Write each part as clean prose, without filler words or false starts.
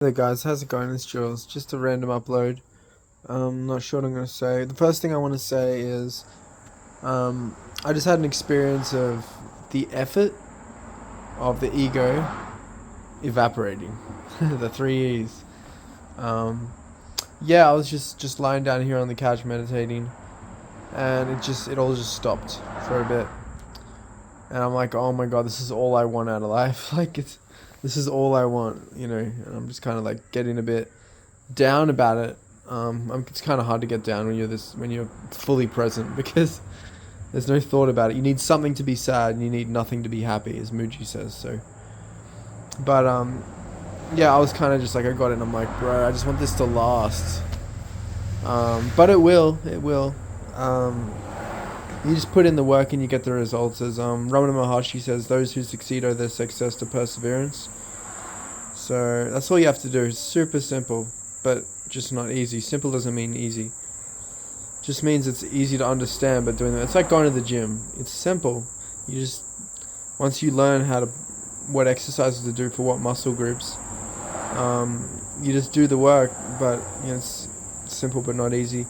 Hey guys, how's it going? It's Jules. Just a random upload. Not sure what I'm gonna say. The first thing I want to say is, I just had an experience of the effort of the ego evaporating. The three E's. Um, yeah, I was just lying down here on the couch meditating, and it all just stopped for a bit, and I'm like, oh my god, this is all I want out of life. This is all I want. And I'm just kind of like getting a bit down about it. It's kind of hard to get down when you're fully present because there's no thought about it. You need something to be sad, and you need nothing to be happy, as Muji says. So, but yeah, I was kind of just like I got it, and I'm like, bro, I just want this to last. But it will, You just put in the work and you get the results. As Ramana Maharshi says, those who succeed owe their success to perseverance. So that's all you have to do. It's super simple, but just not easy. Simple doesn't mean easy. Just means it's easy to understand, but doing that, it's like going to the gym. It's simple. Once you learn what exercises to do for what muscle groups, you just do the work, but it's simple but not easy.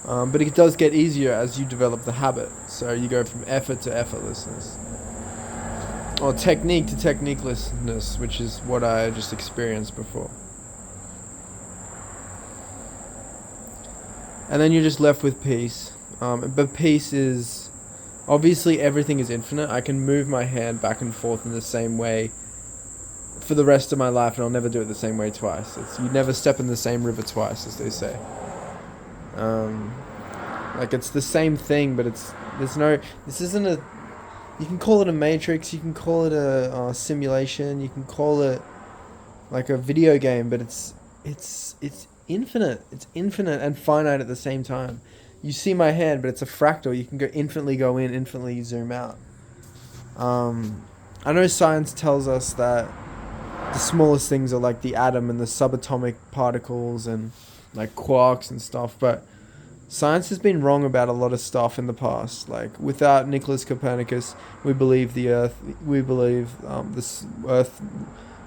But it does get easier as you develop the habit. So you go from effort to effortlessness. Or technique to techniquelessness, which is what I just experienced before. And then you're just left with peace. But peace is... Obviously, everything is infinite. I can move my hand back and forth in the same way for the rest of my life, and I'll never do it the same way twice. You never step in the same river twice, as they say. It's the same thing, but this isn't a... You can call it a matrix, you can call it a simulation, you can call it like a video game, but it's infinite. It's infinite and finite at the same time. You see my hand, but it's a fractal. You can infinitely go in, infinitely zoom out. I know science tells us that the smallest things are like the atom and the subatomic particles and like quarks and stuff, but science has been wrong about a lot of stuff in the past. Like, without Nicholas Copernicus, we believe the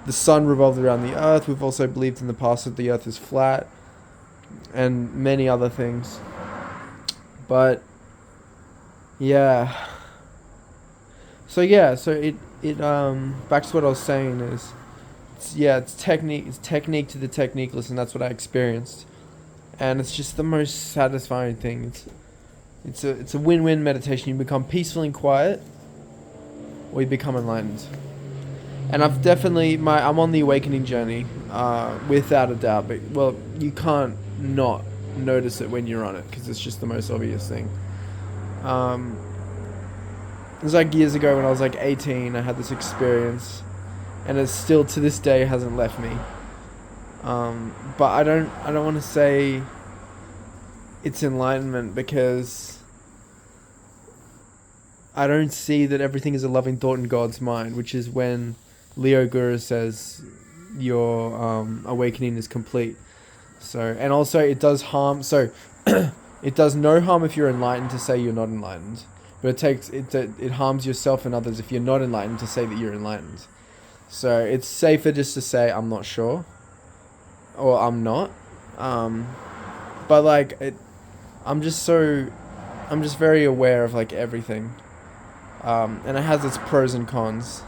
sun revolved around the Earth. We've also believed in the past that the Earth is flat, and many other things. But yeah, so back to what I was saying is, it's technique to the techniqueless, and that's what I experienced. And it's just the most satisfying thing. It's a win-win meditation. You become peaceful and quiet, or you become enlightened. And I'm on the awakening journey, without a doubt. But well, you can't not notice it when you're on it because it's just the most obvious thing. It was like years ago when I was like 18. I had this experience, and it still to this day hasn't left me. But I don't want to say it's enlightenment because I don't see that everything is a loving thought in God's mind, which is when Leo Guru says your awakening is complete. So, and also it does harm. So, it does no harm if you're enlightened to say you're not enlightened, but it harms yourself and others if you're not enlightened to say that you're enlightened. So it's safer just to say I'm not sure, or I'm not. But I'm just very aware of like everything, and it has its pros and cons.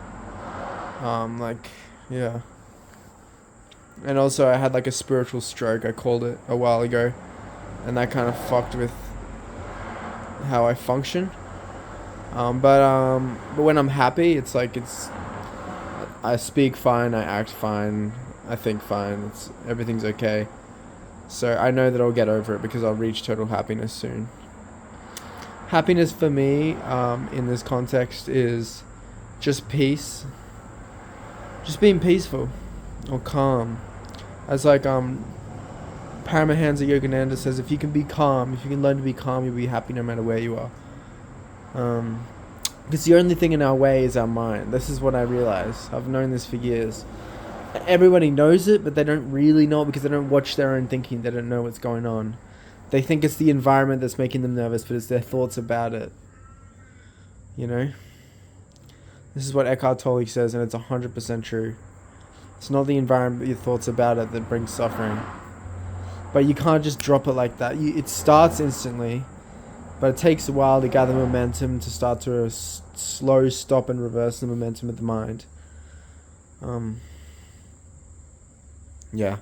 Yeah. And also, I had like a spiritual stroke, I called it, a while ago, and that kind of fucked with how I function. But when I'm happy, I speak fine, I act fine, I think fine. Everything's okay. So I know that I'll get over it because I'll reach total happiness soon. Happiness for me, in this context, is just peace. Just being peaceful or calm. As Paramahansa Yogananda says, if you can learn to be calm, you'll be happy no matter where you are. Because the only thing in our way is our mind. This is what I realize. I've known this for years. Everybody knows it, but they don't really know it because they don't watch their own thinking. They don't know what's going on. They think it's the environment that's making them nervous, but it's their thoughts about it. This is what Eckhart Tolle says, and it's 100% true. It's not the environment, your thoughts about it that brings suffering. But you can't just drop it like that. It starts instantly, but it takes a while to gather momentum, to start to slow, stop, and reverse the momentum of the mind. Yeah.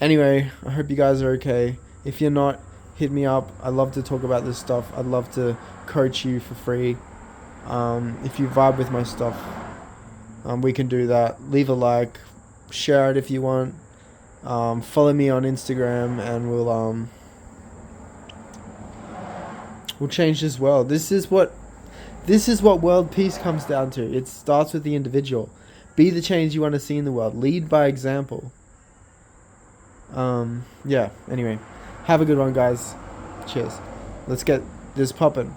Anyway, I hope you guys are okay. If you're not, hit me up. I love to talk about this stuff. I'd love to coach you for free. If you vibe with my stuff, we can do that. Leave a like, share it if you want. Follow me on Instagram, and we'll change this world. This is what world peace comes down to. It starts with the individual. Be the change you want to see in the world. Lead by example. Yeah. Anyway, have a good one, guys. Cheers. Let's get this poppin'.